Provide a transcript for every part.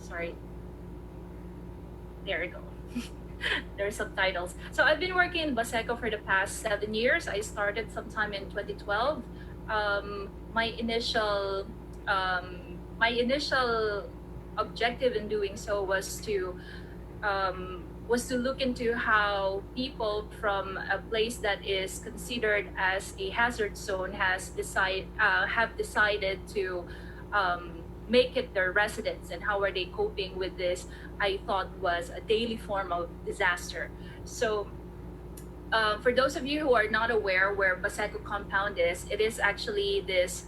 sorry, there we go. There are subtitles. So I've been working in Baseco for the past 7 years. I started sometime in 2012. My initial objective in doing so was to look into how people from a place that is considered as a hazard zone have decided to make it their residence, and how are they coping with this. I thought was a daily form of disaster. So for those of you who are not aware where Baseco compound is, it is actually this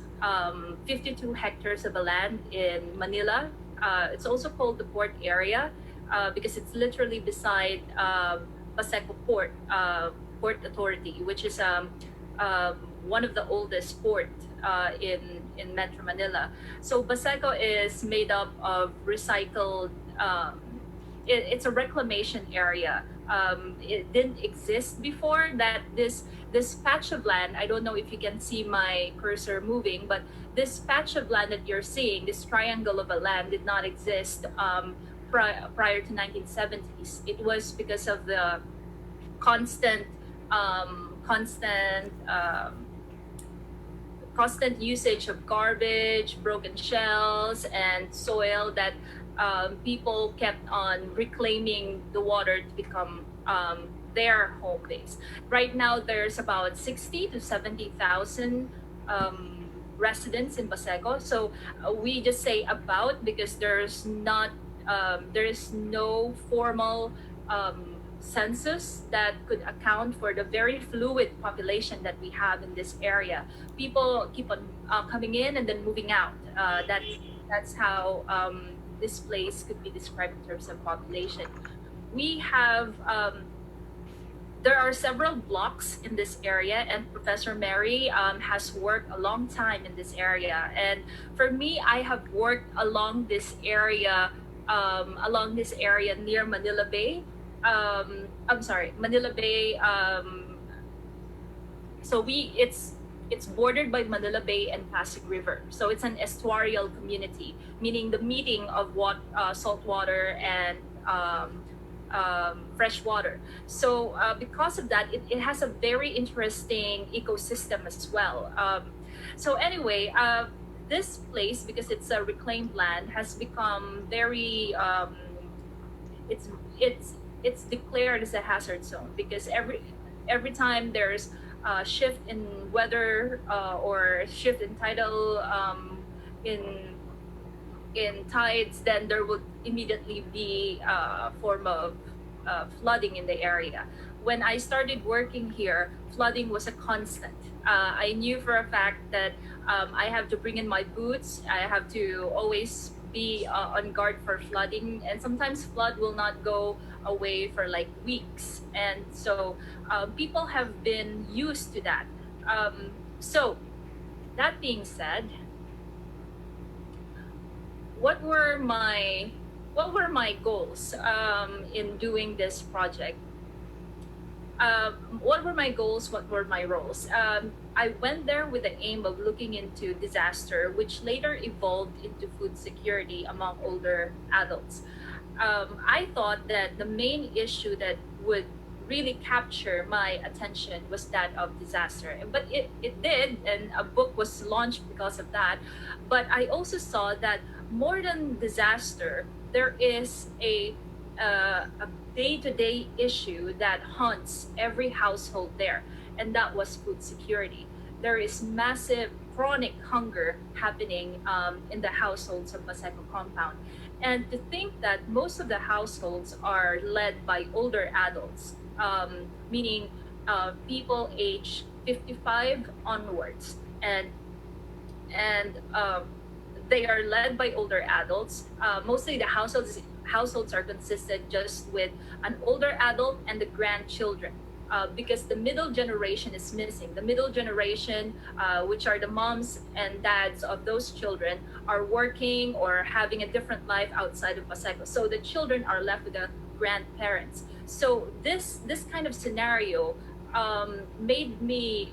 52 hectares of a land in Manila. It's also called the port area because it's literally beside Baseco Port Authority, which is one of the oldest port in Metro Manila. So Baseco is made up of recycled. It's a reclamation area. It didn't exist before that. This patch of land, I don't know if you can see my cursor moving, but this patch of land that you're seeing, this triangle of a land, did not exist prior to 1970s. It was because of the constant constant usage of garbage, broken shells, and soil that people kept on reclaiming the water to become their home base. Right now, there's about 60 to 70,000 residents in Baseco. So we just say about because there is no formal census that could account for the very fluid population that we have in this area. People keep on coming in and then moving out. That's how this place could be described in terms of population. We have there are several blocks in this area, and Professor Mary has worked a long time in this area. And for me, I have worked along this area near Manila Bay. I'm sorry, Manila Bay. It's bordered by Manila Bay and Pasig River. So it's an estuarial community, meaning the meeting of salt water and fresh water. So because of that, it has a very interesting ecosystem as well. So anyway, this place, because it's a reclaimed land, has become very it's declared as a hazard zone because every time there's a shift in weather or shift in tidal in tides, then there would immediately be a form of flooding in the area. When I started working here, flooding was a constant. I knew for a fact that I have to bring in my boots. I have to always be on guard for flooding, and sometimes flood will not go away for like weeks. And so people have been used to that. So that being said, what were my goals in doing this project? What were my goals? What were my roles? I went there with the aim of looking into disaster, which later evolved into food security among older adults. I thought that the main issue that would really capture my attention was that of disaster. But it did, and a book was launched because of that. But I also saw that more than disaster, there is a day-to-day issue that haunts every household there, and that was food security. There is massive chronic hunger happening in the households of Baseco compound. And to think that most of the households are led by older adults, meaning people age 55 onwards, and they are led by older adults. Mostly the households are consisted just with an older adult and the grandchildren. Because the middle generation is missing. The middle generation, which are the moms and dads of those children, are working or having a different life outside of Baseco. So the children are left with the grandparents. So this kind of scenario made me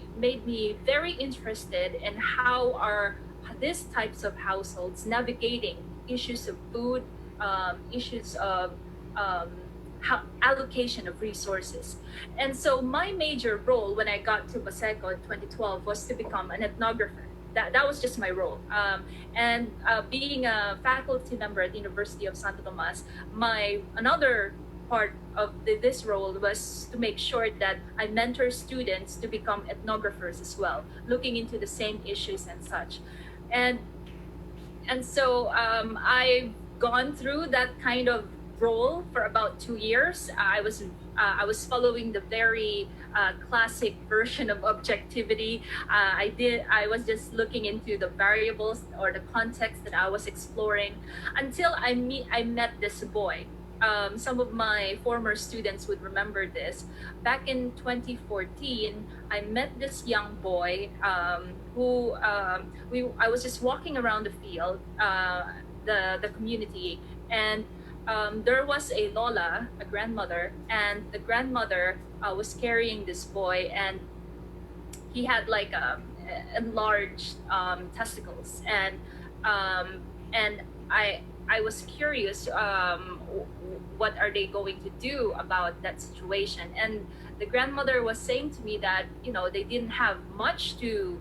very interested in how are these types of households navigating issues of food, issues of um, allocation of resources. And so my major role when I got to Baseco in 2012 was to become an ethnographer. That was just my role. And being a faculty member at the University of Santo Tomas, my another part of this role was to make sure that I mentor students to become ethnographers as well, looking into the same issues and such. And so I've gone through that kind of role for about 2 years. I was following the very classic version of objectivity. I was just looking into the variables or the context that I was exploring until I met this boy. Some of my former students would remember this. Back in 2014, I met this young boy who I was just walking around the field, the community, and there was a Lola, a grandmother, and the grandmother was carrying this boy, and he had like enlarged testicles, and I was curious, what are they going to do about that situation? And the grandmother was saying to me that they didn't have much to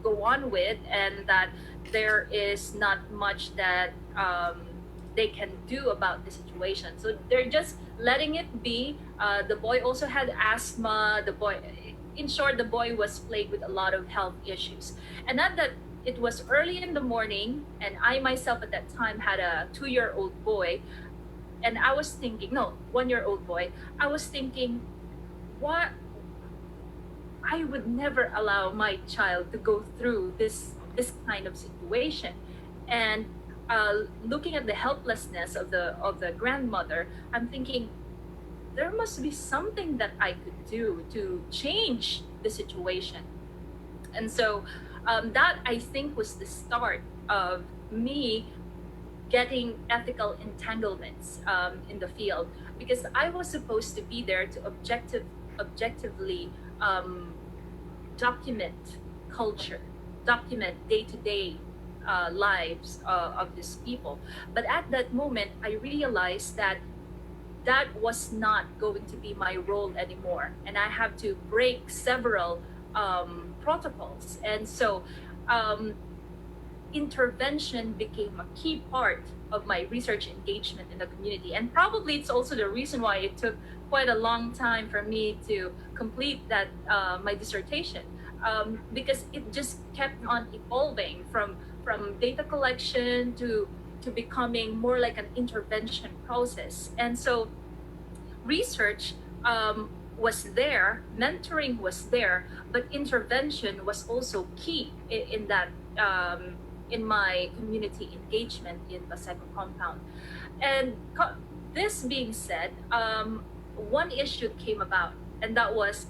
go on with, and that there is not much that they can do about the situation. So they're just letting it be. The boy also had asthma. In short, the boy was plagued with a lot of health issues. And at that, it was early in the morning, and I myself at that time had a 2-year-old boy, and I was thinking, no, 1-year-old boy. I was thinking, what? I would never allow my child to go through this kind of situation. And looking at the helplessness of the grandmother, I'm thinking there must be something that I could do to change the situation. And so that, I think, was the start of me getting ethical entanglements in the field, because I was supposed to be there to objectively document culture, document day-to-day lives of these people. But at that moment, I realized that that was not going to be my role anymore, and I have to break several protocols. And so intervention became a key part of my research engagement in the community. And probably it's also the reason why it took quite a long time for me to complete that my dissertation, because it just kept on evolving from data collection to becoming more like an intervention process. And so research was there, mentoring was there, but intervention was also key in that, in my community engagement in Baseco compound. And this being said, one issue came about, and that was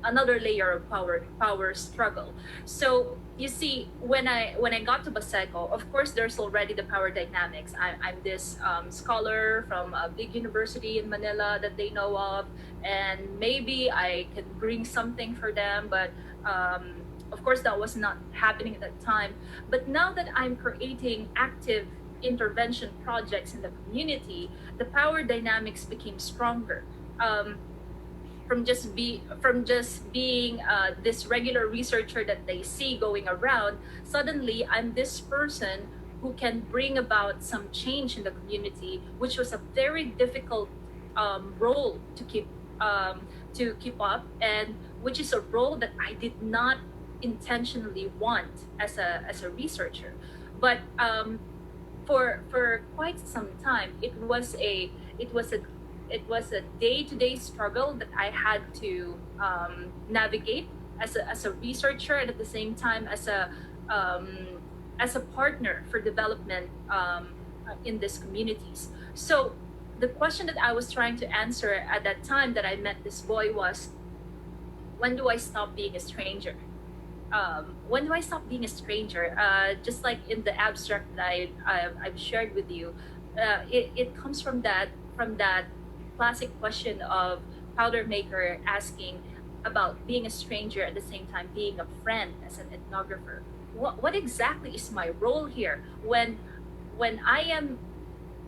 another layer of power struggle. So you see, when I got to Baseco, of course, there's already the power dynamics. I'm this scholar from a big university in Manila that they know of, and maybe I can bring something for them, but of course, that was not happening at that time. But now that I'm creating active intervention projects in the community, the power dynamics became stronger. From just being this regular researcher that they see going around, suddenly I'm this person who can bring about some change in the community, which was a very difficult role to keep up, and which is a role that I did not intentionally want as a researcher. But for quite some time, it was a day-to-day struggle that I had to navigate as a researcher, and at the same time as a partner for development in these communities. So the question that I was trying to answer at that time that I met this boy was, when do I stop being a stranger? When do I stop being a stranger? Just like in the abstract that I've shared with you, it comes from that classic question of powder maker asking about being a stranger, at the same time being a friend as an ethnographer. What exactly is my role here when I am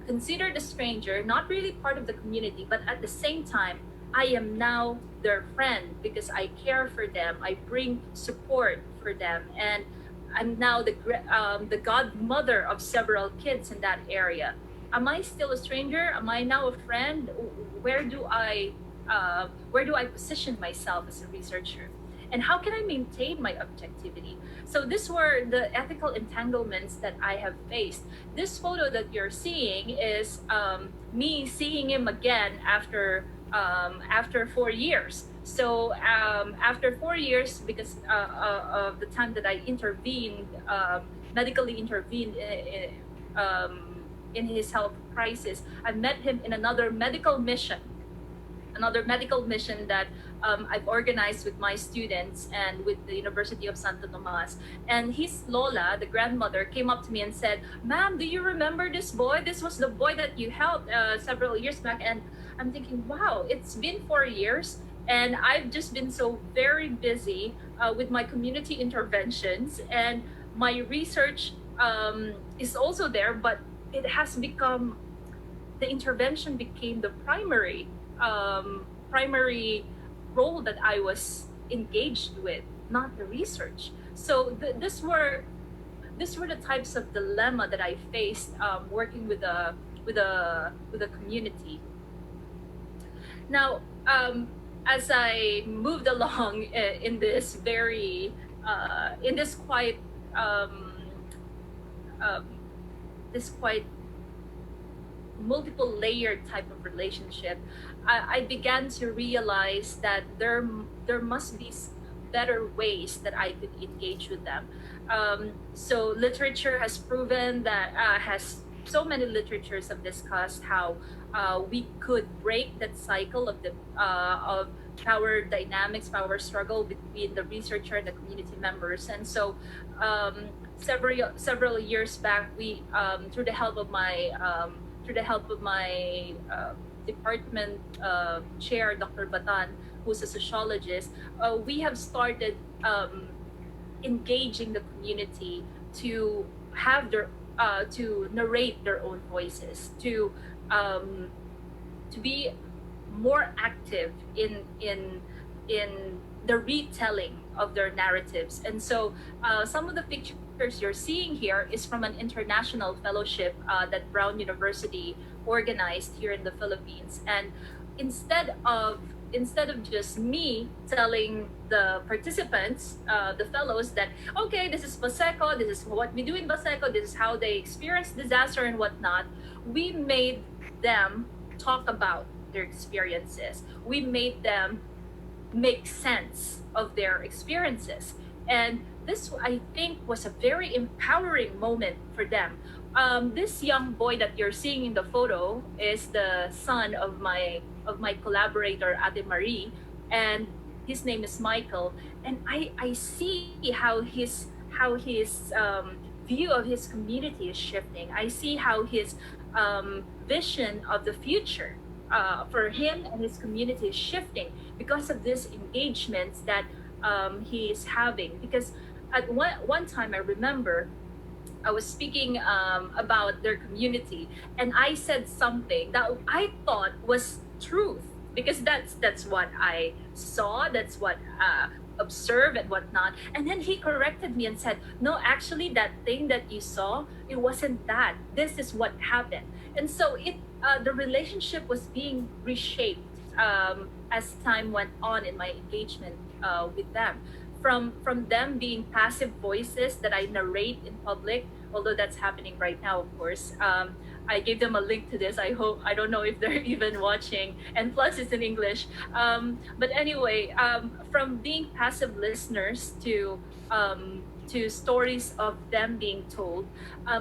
considered a stranger, not really part of the community, but at the same time, I am now their friend because I care for them. I bring support for them, and I'm now the godmother of several kids in that area. Am I still a stranger? Am I now a friend? Where do I where do I position myself as a researcher? And how can I maintain my objectivity? So these were the ethical entanglements that I have faced. This photo that you're seeing is me seeing him again after 4 years. So after 4 years, because of the time that I intervened, medically intervened in his health crisis, I met him in another medical mission that I've organized with my students and with the University of Santo Tomas. And his Lola, the grandmother, came up to me and said, "Ma'am, do you remember this boy? This was the boy that you helped several years back." And I'm thinking, wow, it's been 4 years. And I've just been so very busy with my community interventions. And my research is also there, but it has become the intervention became the primary role that I was engaged with, not the research. So these were the types of dilemma that I faced working with a community. Now, as I moved along in this very in um, um, this quite multiple layered type of relationship, I began to realize that there must be better ways that I could engage with them. So literature has proven that has so many literatures have discussed how we could break that cycle of power dynamics, power struggle between the researcher and the community members. And so several years back, we through the help of my department chair, Dr. Batan, who's a sociologist, we have started engaging the community to have to narrate their own voices, um, to be more active in the retelling of their narratives. And so some of the pictures you're seeing here is from an international fellowship that Brown University organized here in the Philippines. And instead of just me telling the participants, the fellows, that okay, this is Baseco, this is what we do in Baseco, this is how they experience disaster and whatnot, we made them talk about their experiences. We made them make sense of their experiences. And this, I think, was a very empowering moment for them. This young boy that you're seeing in the photo is the son of my collaborator, Ate Marie, and his name is Michael. And I see how his view of his community is shifting. I see how his vision of the future for him and his community is shifting because of these engagements that he is having. Because at one time, I remember I was speaking about their community, and I said something that I thought was truth, because that's what I saw, that's what observed and whatnot. And then he corrected me and said, "No, actually, that thing that you saw, it wasn't that. This is what happened." And so the relationship was being reshaped as time went on in my engagement with them. From them being passive voices that I narrate in public, although that's happening right now, of course. I gave them a link to this. I don't know if they're even watching, and plus it's in English. But anyway, from being passive listeners to stories of them being told,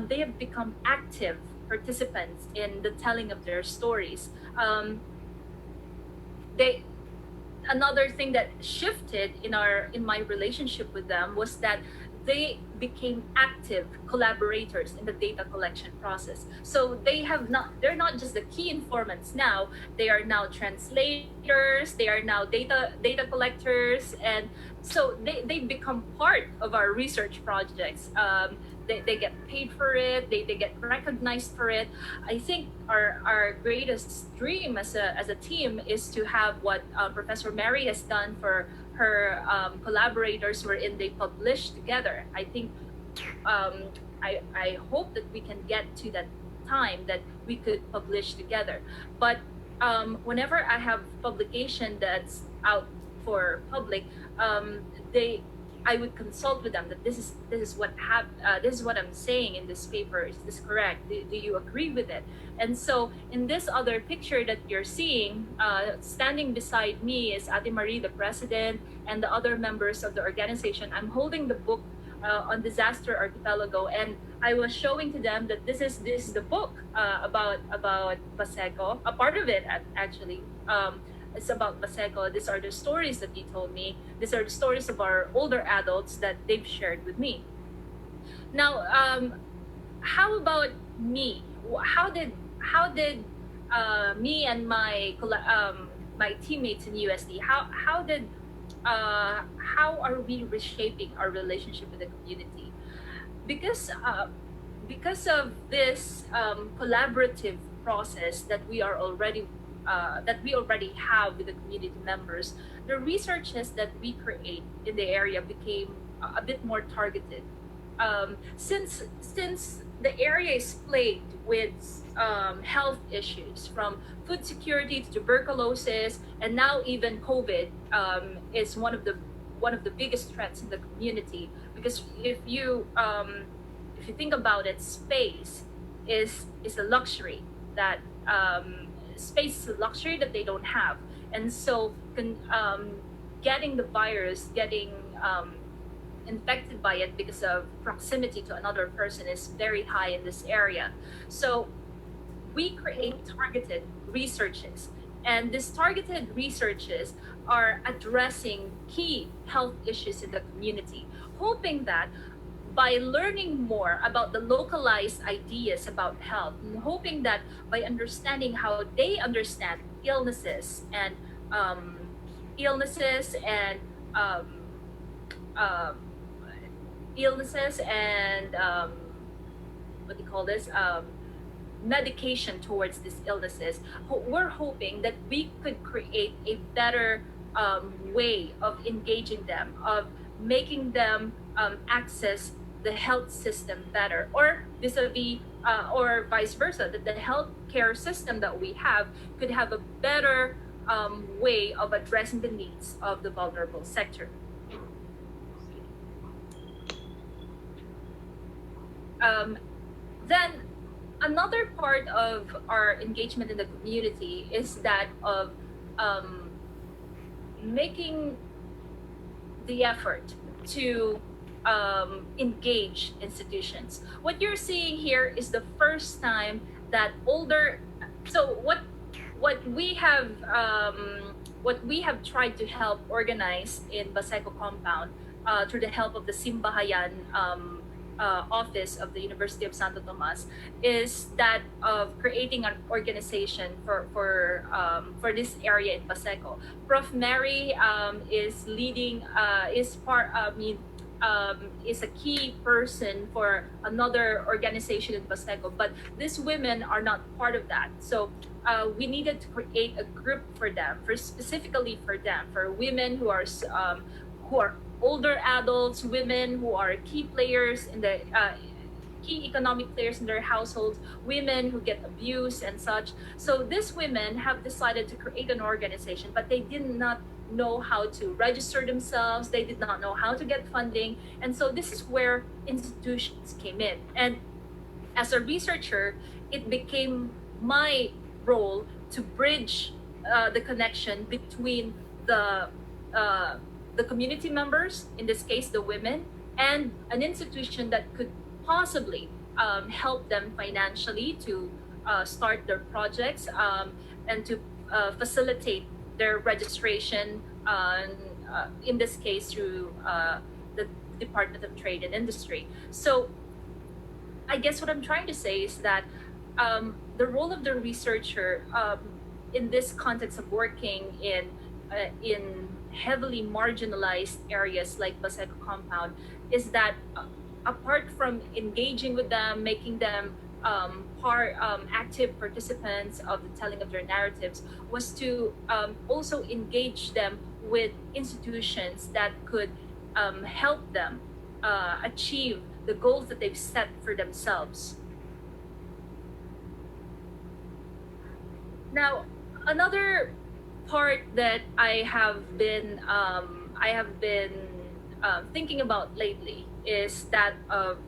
they have become active participants in the telling of their stories. They Another thing that shifted in my relationship with them was that they became active collaborators in the data collection process. So they're not just the key informants now, they are now translators, they are now data collectors, and so they become part of our research projects. They get paid for it, they get recognized for it. I think our greatest dream as a team is to have what Professor Mary has done for her collaborators, wherein they publish together. I think I hope that we can get to that time that we could publish together. But whenever I have publication that's out for public, they I would consult with them that this is what I'm saying in this paper. Is this correct? Do you agree with it? And so in this other picture that you're seeing, standing beside me is Ate Marie, the president, and the other members of the organization. I'm holding the book on Disaster Archipelago, and I was showing to them that this is the book about Paseco. A part of it actually. It's about Paseco. These are the stories that he told me. These are the stories of our older adults that they've shared with me. Now, how about me? How did me and my teammates in USD, how are we reshaping our relationship with the community? Because of this collaborative process that we already have with the community members, the researches that we create in the area became a bit more targeted. Since the area is plagued with health issues, from food security to tuberculosis, and now even COVID is one of the biggest threats in the community. Because if you think about it, space is a luxury that space is a luxury that they don't have, and so getting the virus, getting infected by it because of proximity to another person is very high in this area. So we create targeted researches, and these targeted researches are addressing key health issues in the community, hoping that by learning more about the localized ideas about health, and hoping that by understanding how they understand illnesses and um, illnesses and um, um, illnesses and what do you call this, medication towards these illnesses, we're hoping that we could create a better way of engaging them, of making them access the health system better, or vis-a-vis or vice versa, that the healthcare system that we have could have a better way of addressing the needs of the vulnerable sector. Then another part of our engagement in the community is that of making the effort to engage institutions. What you're seeing here is the first time that older. So what we have tried to help organize in Baseco compound through the help of the Simbahayan office of the University of Santo Tomas is that of creating an organization for this area in Baseco. Prof. Mary is leading is a key person for another organization in Baseco, but these women are not part of that. So we needed to create a group for them, specifically for them, for women who are older adults, women who are key players in the key economic players in their households, women who get abused and such. So these women have decided to create an organization, but they did not know how to register themselves. They did not know how to get funding. And so this is where institutions came in. And as a researcher, it became my role to bridge the connection between the community members, in this case the women, and an institution that could possibly help them financially to start their projects and to facilitate their registration, in this case through the Department of Trade and Industry. So I guess what I'm trying to say is that the role of the researcher in this context of working in heavily marginalized areas like Baseco compound is that apart from engaging with them, making them active participants of the telling of their narratives, was to also engage them with institutions that could help them achieve the goals that they've set for themselves. Now, another part that I have been thinking about lately is that of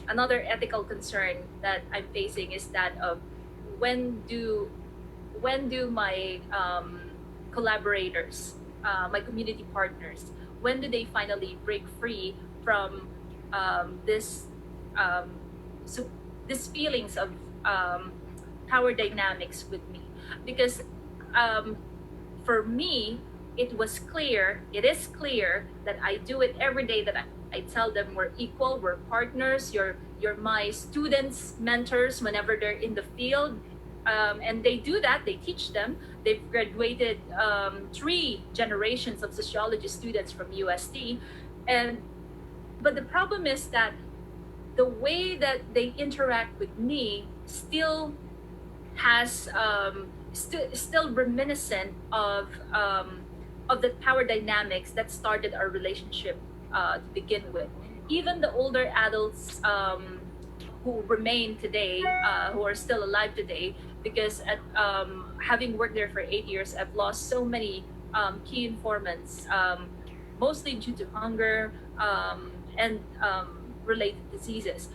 another ethical concern that I'm facing is that of when do when do my collaborators, my community partners, when do they finally break free from this um, so this feelings of um, power dynamics with me? Because um, for me, it is clear that I do it every day, that I tell them we're equal, we're partners, you're my students, mentors whenever they're in the field. And they do that, they teach them. They've graduated 3 generations of sociology students from UST. And but the problem is that the way that they interact with me has still reminiscent of the power dynamics that started our relationship to begin with. Even the older adults who remain today, who are still alive today, because having worked there for 8 years, I've lost so many key informants, mostly due to hunger and related diseases.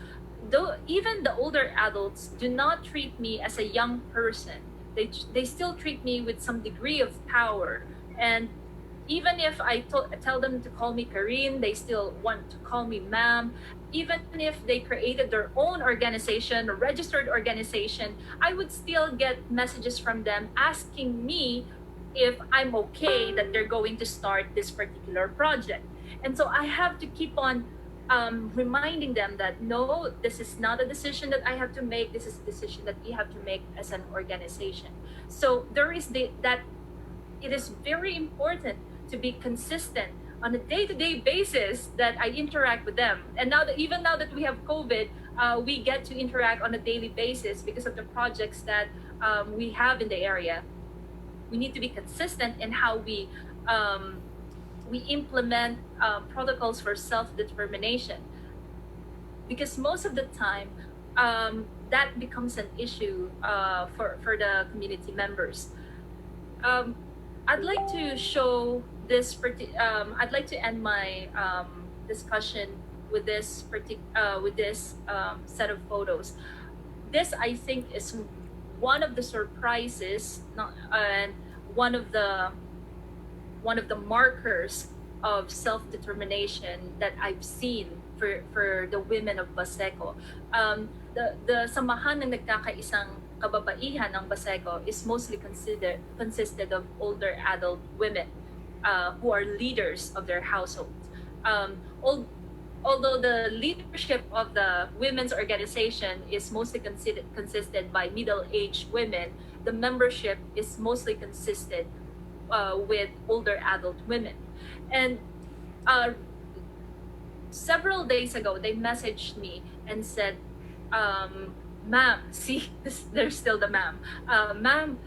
Though even the older adults do not treat me as a young person, they still treat me with some degree of power. And even if tell them to call me Karine, they still want to call me ma'am. Even if they created their own organization, a registered organization, I would still get messages from them asking me if I'm okay that they're going to start this particular project. And so I have to keep on reminding them that no, this is not a decision that I have to make. This is a decision that we have to make as an organization. So there is that it is very important to be consistent on a day-to-day basis that I interact with them. And even now that we have COVID, we get to interact on a daily basis because of the projects that we have in the area. We need to be consistent in how we implement protocols for self-determination, because most of the time that becomes an issue for the community members. um, I'd like to show I'd like to end my discussion with this set of photos. This, I think, is one of the surprises, and one of the markers of self-determination that I've seen for the women of Baseco. The samahan ng nagkakaisang kababaihan ng Baseco is mostly consisted of older adult women who are leaders of their households. Although the leadership of the women's organization is mostly consisted by middle-aged women, the membership is mostly consisted with older adult women. And several days ago, they messaged me and said, ma'am, see, there's still the ma'am. Ma'am,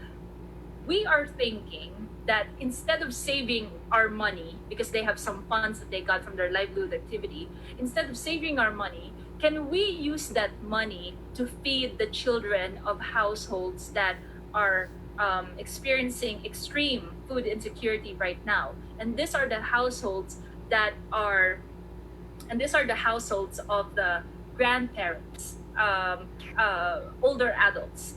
we are thinking that instead of saving our money, because they have some funds that they got from their livelihood activity, instead of saving our money, can we use that money to feed the children of households that are experiencing extreme food insecurity right now? And these are the households of the grandparents, older adults,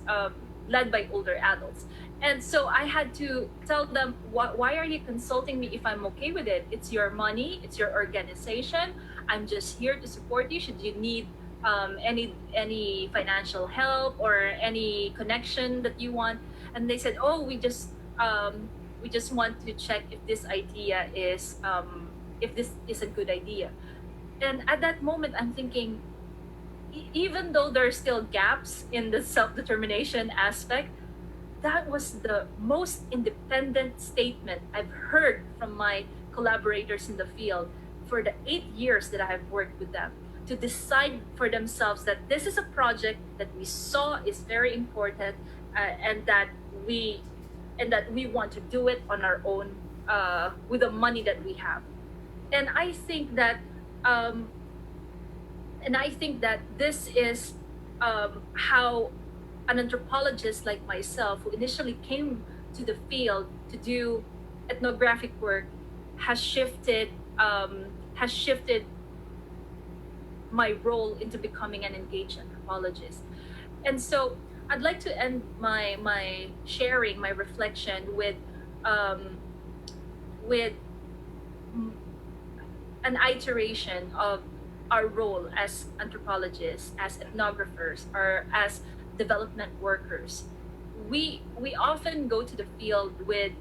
led by older adults. And so I had to tell them, why are you consulting me if I'm okay with it? It's your money, it's your organization. I'm just here to support you. Should you need any financial help or any connection that you want? And they said, oh, we just want to check if this idea if this is a good idea. And at that moment, I'm thinking, even though there are still gaps in the self-determination aspect, that was the most independent statement I've heard from my collaborators in the field for the 8 years that I have worked with them, to decide for themselves that this is a project that we saw is very important, and that we want to do it on our own, with the money that we have. And I think that um, this is how an anthropologist like myself, who initially came to the field to do ethnographic work, has shifted has shifted my role into becoming an engaged anthropologist. And so I'd like to end my sharing, my reflection, um, with an iteration of our role as anthropologists, as ethnographers, or as development workers. We often go to the field with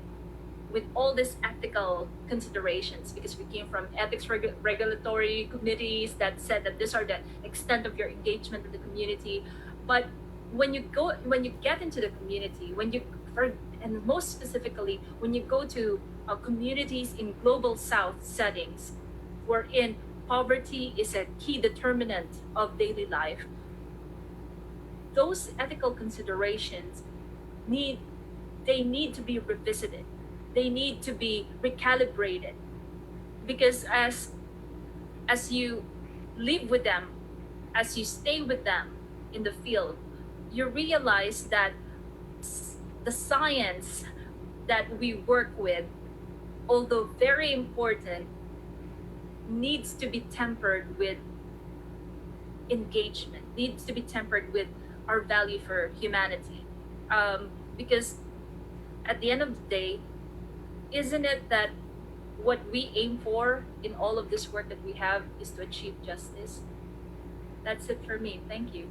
all these ethical considerations, because we came from ethics regulatory committees that said that these are the extent of your engagement with the community. But when you get into the community, and most specifically when you go to communities in global south settings, wherein poverty is a key determinant of daily life, those ethical considerations need need to be revisited. They need to be recalibrated, because as you live with them, as you stay with them in the field, you realize that the science that we work with, although very important, needs to be tempered with engagement, needs to be tempered with our value for humanity. Because at the end of the day, isn't it that what we aim for in all of this work that we have is to achieve justice? That's it for me. Thank you.